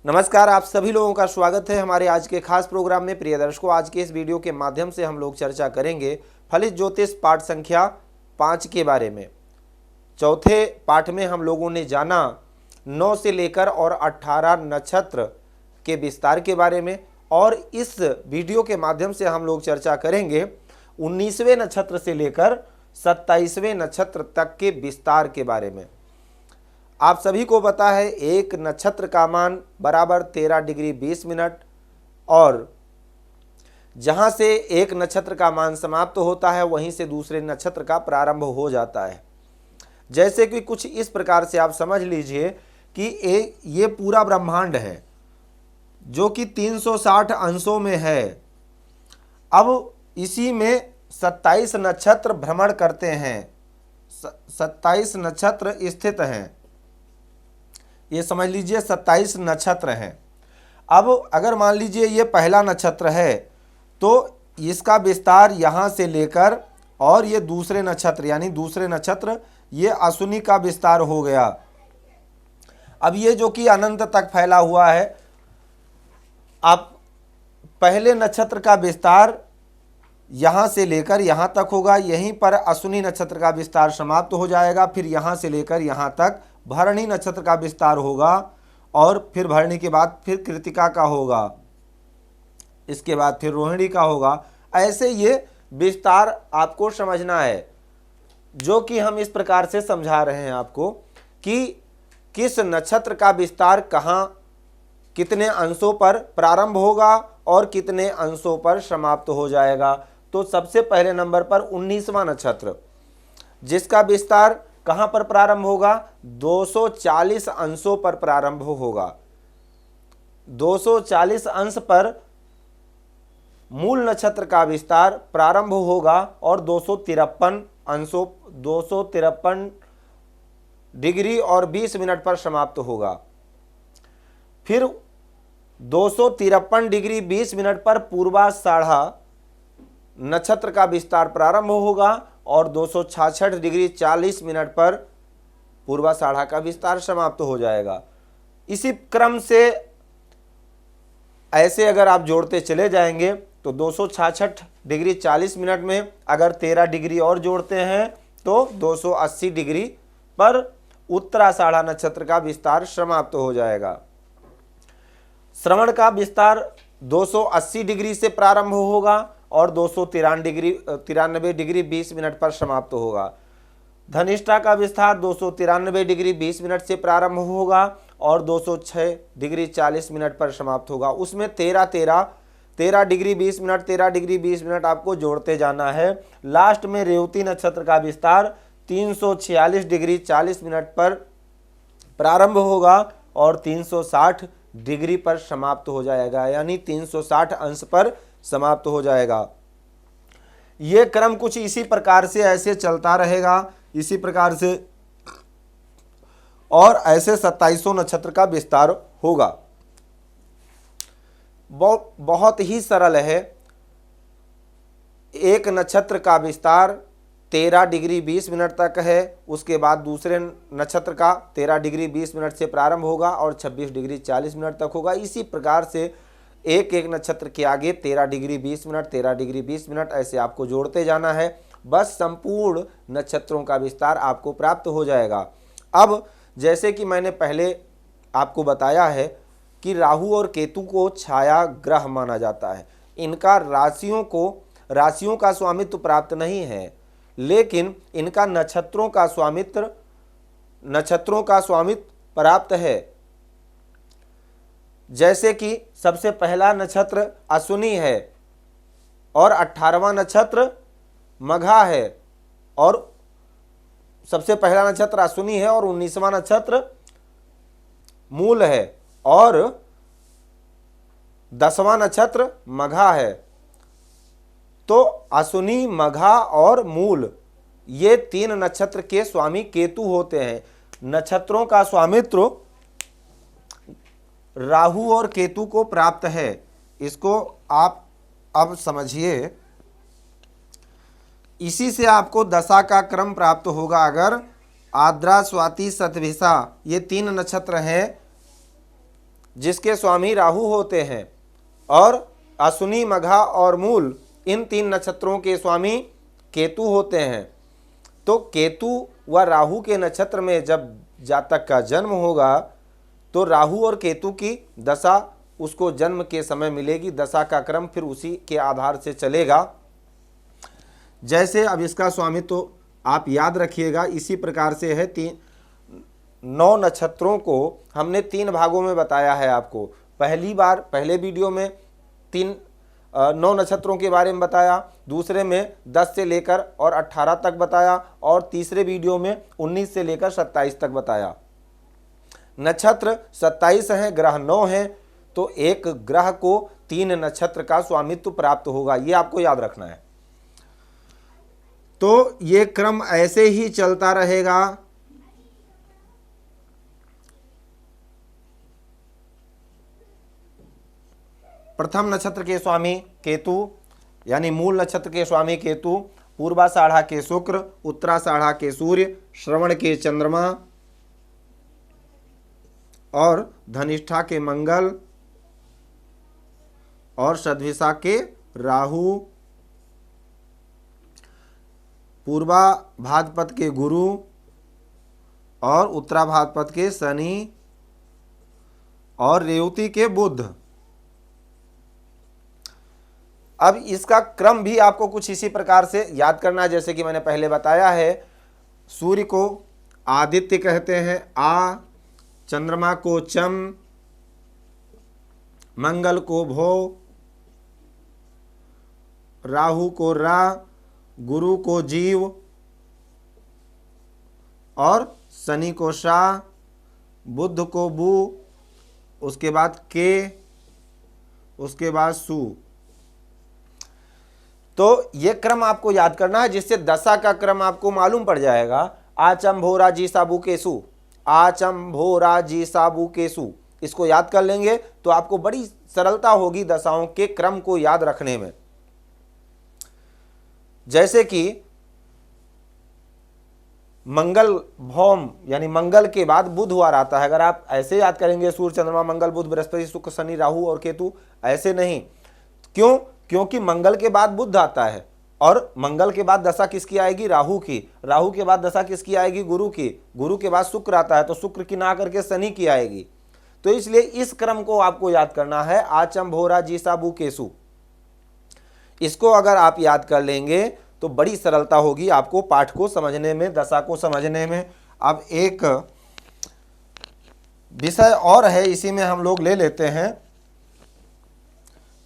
नमस्कार, आप सभी लोगों का स्वागत है हमारे आज के खास प्रोग्राम में। प्रिय दर्शकों, आज के इस वीडियो के माध्यम से हम लोग चर्चा करेंगे फलित ज्योतिष पाठ संख्या 5 के बारे में। चौथे पाठ में हम लोगों ने जाना 9 से लेकर और 18 नक्षत्र के विस्तार के बारे में, और इस वीडियो के माध्यम से हम लोग चर्चा करेंगे 19वें नक्षत्र से लेकर 27वें नक्षत्र तक के विस्तार के बारे में। आप सभी को पता है एक नक्षत्र का मान बराबर 13 डिग्री 20 मिनट, और जहां से एक नक्षत्र का मान समाप्त होता है वहीं से दूसरे नक्षत्र का प्रारंभ हो जाता है। जैसे कि कुछ इस प्रकार से आप समझ लीजिए कि ये पूरा ब्रह्मांड है जो कि 360 अंशों में है। अब इसी में 27 नक्षत्र भ्रमण करते हैं, 27 नक्षत्र स्थित हैं। ये समझ लीजिए 27 नक्षत्र हैं। अब अगर मान लीजिए ये पहला नक्षत्र है तो इसका विस्तार यहाँ से लेकर और ये दूसरे नक्षत्र यानी दूसरे नक्षत्र ये अश्विनी का विस्तार हो गया। अब ये जो कि अनंत तक फैला हुआ है, अब पहले नक्षत्र का विस्तार यहाँ से लेकर यहाँ तक होगा, यहीं पर अश्विनी नक्षत्र का विस्तार समाप्त हो जाएगा। फिर यहाँ से लेकर यहाँ तक भरणी नक्षत्र का विस्तार होगा, और फिर भरणी के बाद फिर कृतिका का होगा, इसके बाद फिर रोहिणी का होगा। ऐसे ये विस्तार आपको समझना है, जो कि हम इस प्रकार से समझा रहे हैं आपको कि किस नक्षत्र का विस्तार कहाँ कितने अंशों पर प्रारंभ होगा और कितने अंशों पर समाप्त हो जाएगा। तो सबसे पहले नंबर पर 19वां नक्षत्र, जिसका विस्तार कहां पर प्रारंभ होगा, 240 अंशों पर प्रारंभ होगा। 240 अंश पर मूल नक्षत्र का विस्तार प्रारंभ होगा और 253 डिग्री और 20 मिनट पर समाप्त होगा। फिर 253 डिग्री 20 मिनट पर पूर्वाषाढ़ा नक्षत्र का विस्तार प्रारंभ होगा और 266 डिग्री 40 मिनट पर पूर्वाषाढ़ा का विस्तार समाप्त हो जाएगा। इसी क्रम से ऐसे अगर आप जोड़ते चले जाएंगे तो 266 डिग्री 40 मिनट में अगर 13 डिग्री और जोड़ते हैं तो 280 डिग्री पर उत्तराषाढ़ा नक्षत्र का विस्तार समाप्त हो जाएगा। श्रवण का विस्तार 280 डिग्री से प्रारंभ होगा और 293 डिग्री 20 मिनट पर समाप्त होगा। धनिष्ठा का विस्तार 293 डिग्री 20 मिनट से प्रारंभ होगा और 206 डिग्री 40 मिनट पर समाप्त होगा। उसमें 13 डिग्री 20 मिनट 13 डिग्री 20 मिनट आपको जोड़ते जाना है। लास्ट में रेवती नक्षत्र का विस्तार 346 डिग्री 40 मिनट पर प्रारंभ होगा और 360 डिग्री पर समाप्त हो जाएगा, यानी 360 अंश पर समाप्त हो जाएगा। यह क्रम कुछ इसी प्रकार से ऐसे चलता रहेगा, इसी प्रकार से, और ऐसे 27 नक्षत्र का विस्तार होगा। बहुत ही सरल है। एक नक्षत्र का विस्तार 13 डिग्री 20 मिनट तक है, उसके बाद दूसरे नक्षत्र का 13 डिग्री 20 मिनट से प्रारंभ होगा और 26 डिग्री 40 मिनट तक होगा। इसी प्रकार से एक एक नक्षत्र के आगे 13 डिग्री 20 मिनट 13 डिग्री 20 मिनट ऐसे आपको जोड़ते जाना है। बस संपूर्ण नक्षत्रों का विस्तार आपको प्राप्त हो जाएगा। अब जैसे कि मैंने पहले आपको बताया है कि राहु और केतु को छाया ग्रह माना जाता है। इनका राशियों का स्वामित्व प्राप्त नहीं है, लेकिन इनका नक्षत्रों का स्वामित्व प्राप्त है। जैसे कि सबसे पहला नक्षत्र अश्विनी है और 18वां नक्षत्र मघा है, और सबसे पहला नक्षत्र अश्विनी है और 19वां नक्षत्र मूल है और 10वां नक्षत्र मघा है। तो अश्विनी, मघा और मूल ये 3 नक्षत्र के स्वामी केतु होते हैं। नक्षत्रों का स्वामित्व राहु और केतु को प्राप्त है। इसको आप अब समझिए। इसी से आपको दशा का क्रम प्राप्त होगा। अगर आद्रा, स्वाति, शतभिषा ये 3 नक्षत्र हैं जिसके स्वामी राहु होते हैं, और अश्विनी, मघा और मूल इन 3 नक्षत्रों के स्वामी केतु होते हैं। तो केतु व राहु के नक्षत्र में जब जातक का जन्म होगा तो राहु और केतु की दशा उसको जन्म के समय मिलेगी। दशा का क्रम फिर उसी के आधार से चलेगा। जैसे अब इसका स्वामित्व तो आप याद रखिएगा, इसी प्रकार से है। 9 नक्षत्रों को हमने 3 भागों में बताया है आपको। पहले वीडियो में 9 नक्षत्रों के बारे में बताया, दूसरे में 10 से लेकर और 18 तक बताया, और तीसरे वीडियो में 19 से लेकर 27 तक बताया। नक्षत्र 27 हैं, ग्रह 9 हैं, तो एक ग्रह को 3 नक्षत्र का स्वामित्व प्राप्त होगा, ये आपको याद रखना है। तो ये क्रम ऐसे ही चलता रहेगा। प्रथम नक्षत्र के स्वामी केतु, यानी मूल नक्षत्र के स्वामी केतु, पूर्वाषाढ़ा के शुक्र, उत्तराषाढ़ा के सूर्य, श्रवण के चंद्रमा और धनिष्ठा के मंगल और शतभिषा के राहु, पूर्वा भाद्रपद के गुरु और उत्तरा भाद्रपद के शनि और रेवती के बुध। अब इसका क्रम भी आपको कुछ इसी प्रकार से याद करना है, जैसे कि मैंने पहले बताया है। सूर्य को आदित्य कहते हैं, आ, चंद्रमा को चम, मंगल को भो, राहु को रा, गुरु को जीव और शनि को शा, बुध को बु, उसके बाद के, उसके बाद सु। तो ये क्रम आपको याद करना है, जिससे दशा का क्रम आपको मालूम पड़ जाएगा। आचम भोरा जी साबु केसु, आचम भोरा जी साबु केसु, इसको याद कर लेंगे तो आपको बड़ी सरलता होगी दशाओं के क्रम को याद रखने में। जैसे कि मंगल भौम यानी मंगल के बाद बुधवार आता है। अगर आप ऐसे याद करेंगे सूर्य, चंद्रमा, मंगल, बुध, बृहस्पति, शुक्र, शनि, राहु और केतु, ऐसे नहीं। क्यों? क्योंकि मंगल के बाद बुध आता है और मंगल के बाद दशा किसकी आएगी? राहु की। राहु के बाद दशा किसकी आएगी? गुरु की। गुरु के बाद शुक्र आता है तो शुक्र की ना करके शनि की आएगी। तो इसलिए इस क्रम को आपको याद करना है, आचम भोरा जी साबु केसु। इसको अगर आप याद कर लेंगे तो बड़ी सरलता होगी आपको पाठ को समझने में, दशा को समझने में। अब एक विषय और है, इसी में हम लोग ले लेते हैं।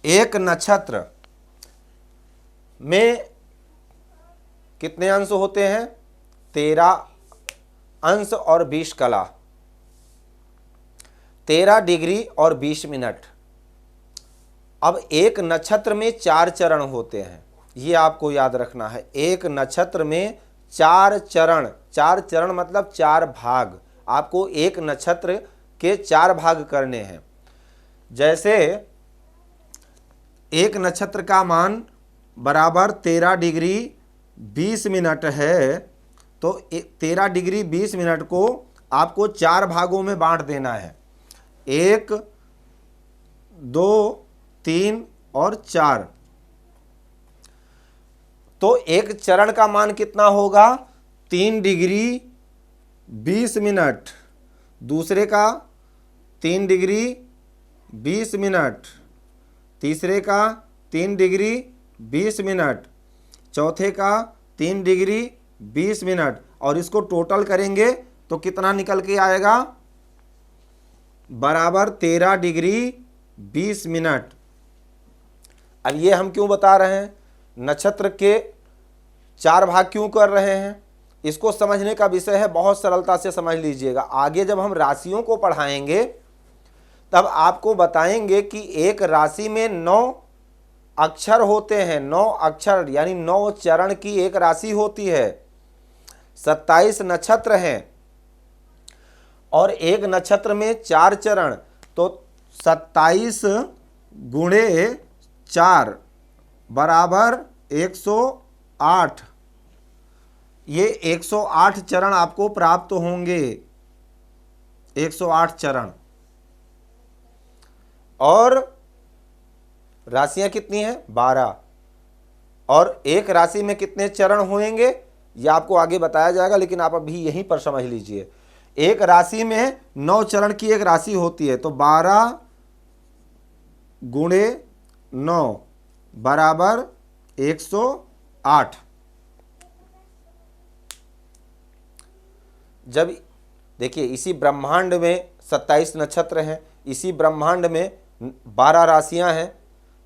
एक नक्षत्र में कितने अंश होते हैं? 13 अंश और 20 कला, 13 डिग्री और 20 मिनट। अब एक नक्षत्र में 4 चरण होते हैं, ये आपको याद रखना है। एक नक्षत्र में 4 चरण, 4 चरण मतलब 4 भाग। आपको एक नक्षत्र के 4 भाग करने हैं। जैसे एक नक्षत्र का मान बराबर 13 डिग्री 20 मिनट है, तो 13 डिग्री 20 मिनट को आपको 4 भागों में बांट देना है। 1, 2, 3 और 4। तो एक चरण का मान कितना होगा? 3 डिग्री 20 मिनट। दूसरे का 3 डिग्री 20 मिनट। तीसरे का 3 डिग्री 20 मिनट। चौथे का 3 डिग्री 20 मिनट। और इसको टोटल करेंगे तो कितना निकल के आएगा? बराबर 13 डिग्री 20 मिनट। अब ये हम क्यों बता रहे हैं? नक्षत्र के 4 भाग क्यों कर रहे हैं? इसको समझने का विषय है, बहुत सरलता से समझ लीजिएगा। आगे जब हम राशियों को पढ़ाएंगे तब आपको बताएंगे कि एक राशि में 9 अक्षर होते हैं। 9 अक्षर यानी 9 चरण की एक राशि होती है। 27 नक्षत्र हैं और एक नक्षत्र में 4 चरण, तो 27 गुणे 4 बराबर 108। ये 108 चरण आपको प्राप्त होंगे। 108 चरण। और राशियां कितनी हैं 12, और एक राशि में कितने चरण होंगे ये आपको आगे बताया जाएगा, लेकिन आप अभी यहीं पर समझ लीजिए। एक राशि में 9 चरण की एक राशि होती है, तो 12 गुणे 9 बराबर 108। जब देखिए इसी ब्रह्मांड में 27 नक्षत्र हैं, इसी ब्रह्मांड में 12 राशियां हैं,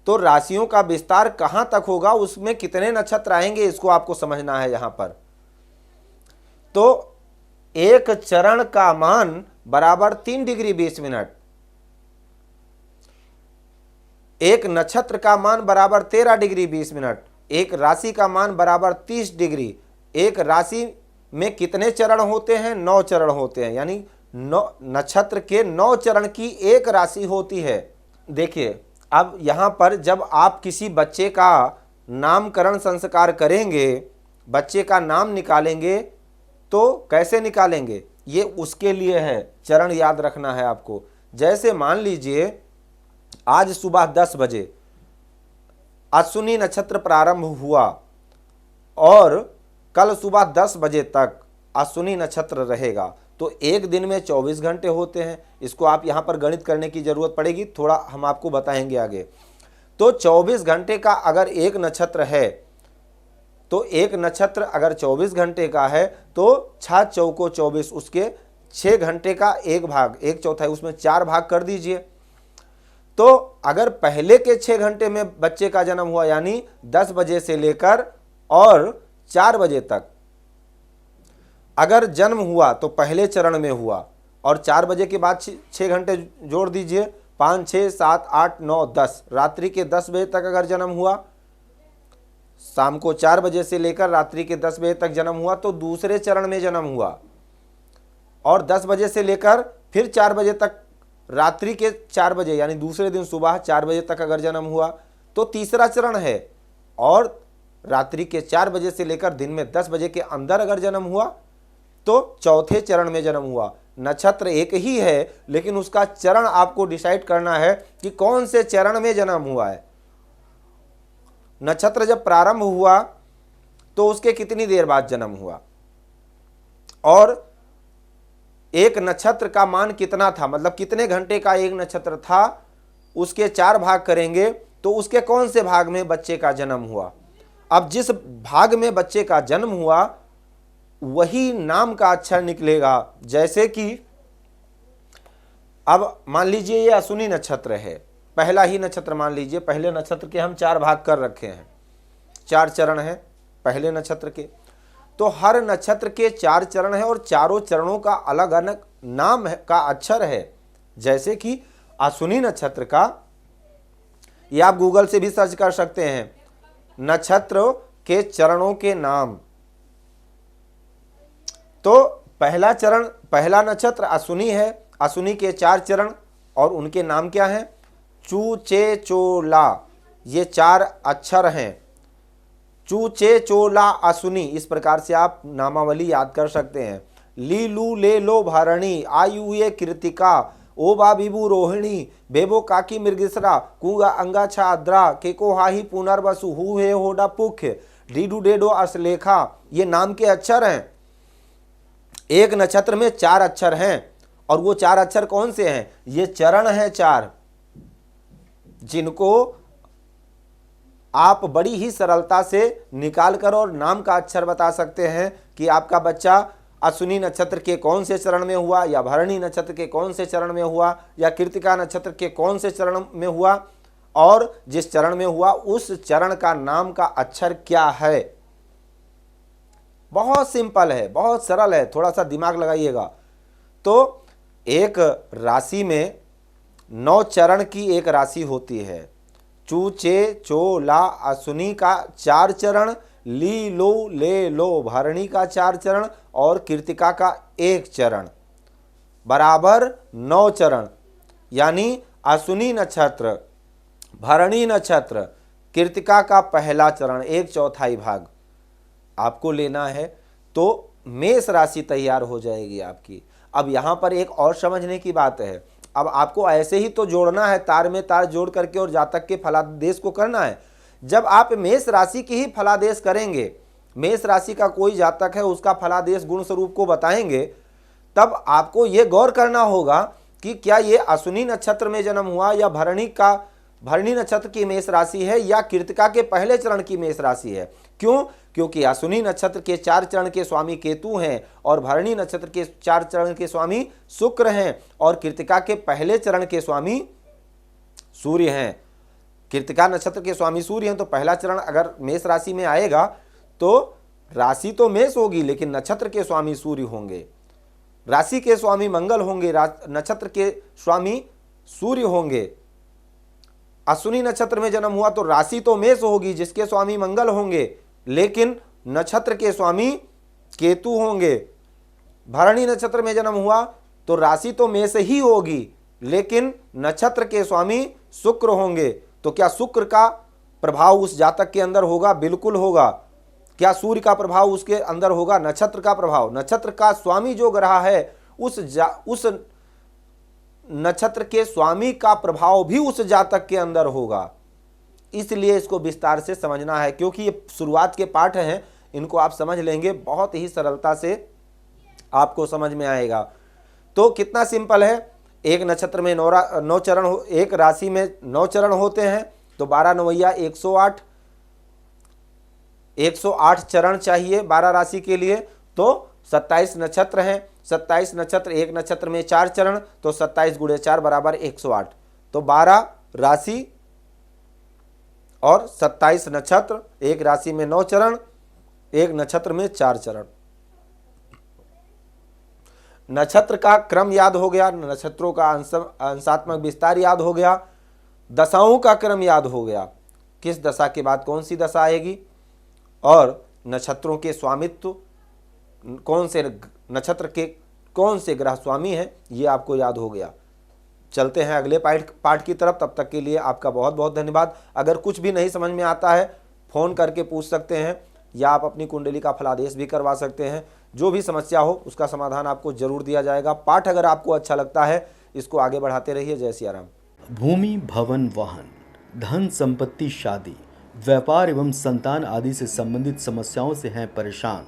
तो राशियों का विस्तार कहां तक होगा, उसमें कितने नक्षत्र आएंगे, इसको आपको समझना है यहां पर। तो एक चरण का मान बराबर 3 डिग्री 20 मिनट, एक नक्षत्र का मान बराबर 13 डिग्री 20 मिनट, एक राशि का मान बराबर 30 डिग्री। एक राशि में कितने चरण होते हैं, 9 चरण होते हैं, यानी 9 नक्षत्र के 9 चरण की एक राशि होती है। देखिए अब यहां पर जब आप किसी बच्चे का नामकरण संस्कार करेंगे, बच्चे का नाम निकालेंगे, तो कैसे निकालेंगे, ये उसके लिए है, चरण याद रखना है आपको। जैसे मान लीजिए आज सुबह 10 बजे अश्विनी नक्षत्र प्रारंभ हुआ और कल सुबह 10 बजे तक अश्विनी नक्षत्र रहेगा, तो एक दिन में 24 घंटे होते हैं। इसको आप यहाँ पर गणित करने की जरूरत पड़ेगी, थोड़ा हम आपको बताएंगे आगे। तो 24 घंटे का अगर एक नक्षत्र है, तो एक नक्षत्र अगर 24 घंटे का है तो 6 चौको 24, उसके 6 घंटे का एक भाग, एक चौथाई, उसमें 4 भाग कर दीजिए। तो अगर पहले के 6 घंटे में बच्चे का जन्म हुआ, यानी 10 बजे से लेकर और 4 बजे तक अगर जन्म हुआ तो पहले चरण में हुआ, और 4 बजे के बाद 6 घंटे जोड़ दीजिए, 5, 6, 7, 8, 9, 10, रात्रि के 10 बजे तक अगर जन्म हुआ, शाम को 4 बजे से लेकर रात्रि के 10 बजे तक जन्म हुआ, तो दूसरे चरण में जन्म हुआ। और 10 बजे से लेकर फिर 4 बजे तक, रात्रि के 4 बजे यानी दूसरे दिन सुबह 4 बजे तक अगर जन्म हुआ तो तीसरा चरण है। और रात्रि के 4 बजे से लेकर दिन में 10 बजे के अंदर अगर जन्म हुआ तो चौथे चरण में जन्म हुआ। नक्षत्र एक ही है, लेकिन उसका चरण आपको डिसाइड करना है कि कौन से चरण में जन्म हुआ है। नक्षत्र जब प्रारंभ हुआ तो उसके कितनी देर बाद जन्म हुआ, और एक नक्षत्र का मान कितना था, मतलब कितने घंटे का एक नक्षत्र था, उसके 4 भाग करेंगे तो उसके कौन से भाग में बच्चे का जन्म हुआ। अब जिस भाग में बच्चे का जन्म हुआ वही नाम का अक्षर निकलेगा। जैसे कि अब मान लीजिए ये अश्विनी नक्षत्र है, पहला ही नक्षत्र मान लीजिए, पहले नक्षत्र के हम 4 भाग कर रखे हैं, 4 चरण हैं पहले नक्षत्र के, तो हर नक्षत्र के 4 चरण हैं और चारों चरणों का अलग अलग नाम का अक्षर है। जैसे कि अश्विनी नक्षत्र का, ये आप गूगल से भी सर्च कर सकते हैं, नक्षत्र के चरणों के नाम। तो पहला चरण, पहला नक्षत्र अश्विनी है, अश्विनी के 4 चरण और उनके नाम क्या हैं, चू चे चो ला, ये 4 अक्षर हैं। चू चे चो ला अश्विनी, इस प्रकार से आप नामावली याद कर सकते हैं। ली लू ले लो भारणी, आयु ये कृतिका, ओ बा बिबू रोहिणी, बेबो काकी मृगसरा, कुगा अंगा छाद्रा, केको हाही Punarvasu, who hey Hoda पुख्य, डीडू dado असलेखा, ये नाम के अक्षर हैं। एक नक्षत्र में 4 अक्षर हैं, और वो 4 अक्षर कौन से हैं, ये चरण हैं 4, जिनको आप बड़ी ही सरलता से निकाल कर और नाम का अक्षर बता सकते हैं कि आपका बच्चा अश्विनी नक्षत्र के कौन से चरण में हुआ, या भरणी नक्षत्र के कौन से चरण में हुआ, या कृतिका नक्षत्र के कौन से चरण में हुआ, और जिस चरण में हुआ उस चरण का नाम का अक्षर क्या है। बहुत सिंपल है, बहुत सरल है, थोड़ा सा दिमाग लगाइएगा। तो एक राशि में 9 चरण की एक राशि होती है। चू चे चो ला अश्विनी का 4 चरण, ली लो ले लो भरणी का 4 चरण और कृतिका का 1 चरण, बराबर 9 चरण। यानी अश्विनी नक्षत्र, भरणी नक्षत्र, कृतिका का पहला चरण 1/4 भाग आपको लेना है, तो मेष राशि तैयार हो जाएगी आपकी। अब यहां पर एक और समझने की बात है, अब आपको ऐसे ही तो जोड़ना है, तार में तार जोड़ करके और जातक के फलादेश को करना है। जब आप मेष राशि की ही फलादेश करेंगे, मेष राशि का कोई जातक है उसका फलादेश गुण स्वरूप को बताएंगे, तब आपको यह गौर करना होगा कि क्या ये अश्विनी नक्षत्र में जन्म हुआ या भरणी नक्षत्र की मेष राशि है या कृतिका के पहले चरण की मेष राशि है। क्यों? क्योंकि अश्विनी नक्षत्र के 4 चरण के स्वामी केतु हैं और भरणी नक्षत्र के 4 चरण के स्वामी शुक्र हैं और कृतिका के पहले चरण के स्वामी सूर्य हैं। कृतिका नक्षत्र के स्वामी सूर्य हैं, तो पहला चरण अगर मेष राशि में आएगा तो राशि तो मेष होगी लेकिन नक्षत्र के स्वामी सूर्य होंगे, राशि के स्वामी मंगल होंगे, नक्षत्र के स्वामी सूर्य होंगे। अश्विनी नक्षत्र में जन्म हुआ तो राशि तो मेष होगी जिसके स्वामी मंगल होंगे, लेकिन नक्षत्र के स्वामी केतु होंगे। भरणी नक्षत्र में जन्म हुआ तो राशि तो मेष ही होगी लेकिन नक्षत्र के स्वामी शुक्र होंगे। तो क्या शुक्र का प्रभाव उस जातक के अंदर होगा? बिल्कुल होगा। क्या सूर्य का प्रभाव उसके अंदर होगा? नक्षत्र का प्रभाव, नक्षत्र का स्वामी जो ग्रह है उस नक्षत्र के स्वामी का प्रभाव भी उस जातक के अंदर होगा। इसलिए इसको विस्तार से समझना है, क्योंकि ये शुरुआत के पाठ हैं, इनको आप समझ लेंगे बहुत ही सरलता से आपको समझ में आएगा। तो कितना सिंपल है, एक नक्षत्र में 9 चरण, एक राशि में 9 चरण होते हैं, तो 12 9 108 चरण चाहिए 12 राशि के लिए। तो 27 नक्षत्र हैं, 27 नक्षत्र, एक नक्षत्र में 4 चरण, तो 27 × 4 बराबर 108। तो 12 राशि और 27 नक्षत्र, एक राशि में 9 चरण, एक नक्षत्र में 4 चरण। नक्षत्र का क्रम याद हो गया, नक्षत्रों का अंशात्मक विस्तार याद हो गया, दशाओं का क्रम याद हो गया, किस दशा के बाद कौन सी दशा आएगी, और नक्षत्रों के स्वामित्व, कौन से नक्षत्र के कौन से ग्रह स्वामी हैं, ये आपको याद हो गया। चलते हैं अगले पाठ की तरफ। तब तक के लिए आपका बहुत बहुत धन्यवाद। अगर कुछ भी नहीं समझ में आता है फ़ोन करके पूछ सकते हैं या आप अपनी कुंडली का फलादेश भी करवा सकते हैं। जो भी समस्या हो उसका समाधान आपको जरूर दिया जाएगा। पाठ अगर आपको अच्छा लगता है इसको आगे बढ़ाते रहिए। जय सिया राम। भूमि, भवन, वाहन, धन संपत्ति, शादी, व्यापार एवं संतान आदि से संबंधित समस्याओं से हैं परेशान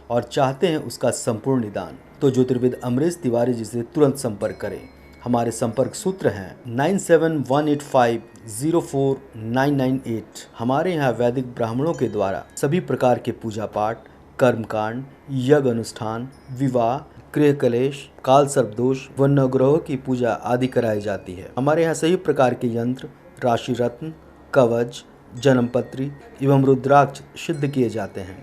और चाहते हैं उसका संपूर्ण निदान, तो ज्योतिर्विद अमरीश तिवारी जी से तुरंत संपर्क करें। हमारे संपर्क सूत्र हैं 9718504998। हमारे यहाँ वैदिक ब्राह्मणों के द्वारा सभी प्रकार के पूजा पाठ, कर्मकांड, यज्ञ अनुष्ठान, विवाह, गृह कलेश, काल सर्प दोष व नवग्रहों की पूजा आदि कराई जाती है। हमारे यहाँ सभी प्रकार के यंत्र, राशि रत्न, कवच, जन्मपत्री एवं रुद्राक्ष सिद्ध किए जाते हैं।